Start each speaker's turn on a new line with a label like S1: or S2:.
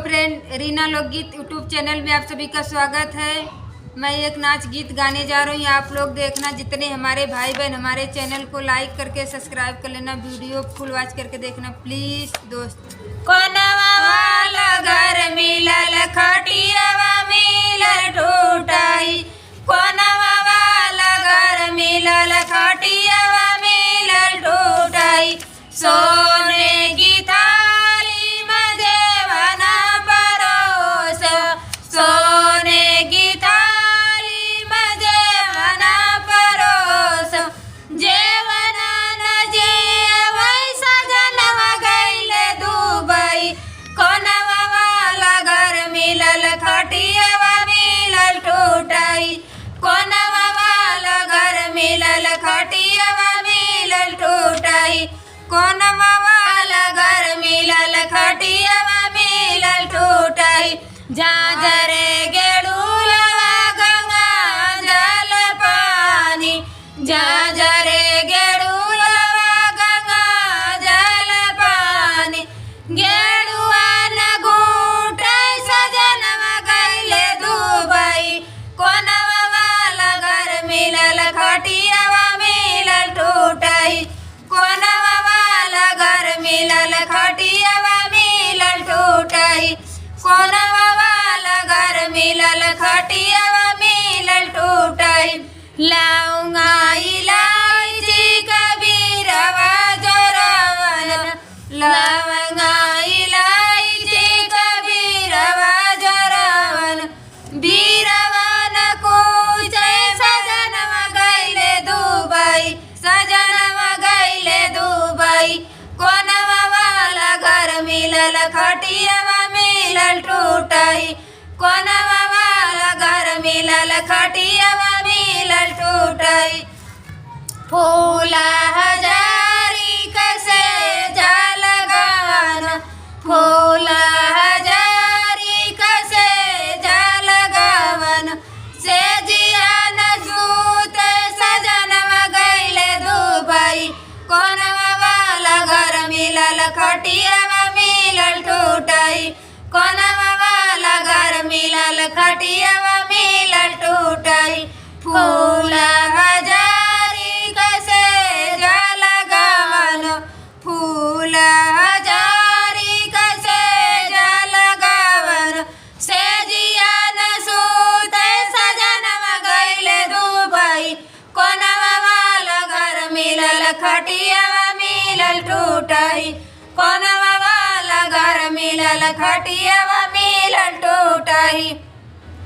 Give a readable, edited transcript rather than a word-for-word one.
S1: Friend, Reena लोकगीत YouTube channel में आप सभी का स्वागत है। मैं एक नाच गीत गाने जा रही हूँ, आप लोग देखना। जितने हमारे भाई बहन हमारे चैनल को लाइक करके सब्सक्राइब कर लेना, वीडियो फुल वॉच करके देखना प्लीज दोस्त। कोनवा वाला घर मिलल खटियावा मिलल टूटाई, कोनवा वाला घर मिलल खटियावा मिलल टूटाई। सोने की थाली में देवना परोस, सोने की थाली में देवना परोस। जेवना न जिया वैसा जनवा गईले दुबई, कोनवा वाला घर मिलल खटियावा मिलल टूटाई, कोनवा वाला घर मिलल खटियावा मिलल टूटाई, कोनवा वाला घर मिलल खटियावा मिलल टूटाई। झांझरे गेड़ूलवा गंगा जल पानी, झांझरे गेड़ूलवा गंगा जल पानी। गेड़ुआ न घूटे सजनवा गईले दुबई, कोनवा वाला घर मिलल खटियावा मिलल टूटाई, कोनवा वाला घर मिलल खटियावा मिलल टूटाई, कोनवा वाला घर मिलल खटियावा मिलल टूटाई। लौंगा इलायची कबीरवा जोरावन, लवंगा इलायची कबीरवा जोरावन। बीरवन कूचे सजनवा गईले दुबई, सजनवा गईले दुबई, कोनवा वाला घर मिलल खटियावा मिलल टूटाई, कोनवा वाला घर मिलल खटियावा मिलल टूटाई। फूला हजारी कसे जाल गावन, फूला हजारी कसे जाल गावन। से जिया न सूते सजनवा गईले दुबई, कोनवा वाला घर मिलल खटियावा मिलल टूटाई, कोनवा वाला घर मिलल खटियावा मिलल टूटाई। फूला हजारी कसे जाल गावन, फूला हजारी कसे जाल गावन। से जिया न सूते सजनवा गईले दुबई, कोनवा वाला घर मिलल खटियावा मिलल टूटाई, कोनवा वाला घर मिलल खटियावा मिलल टूटाई।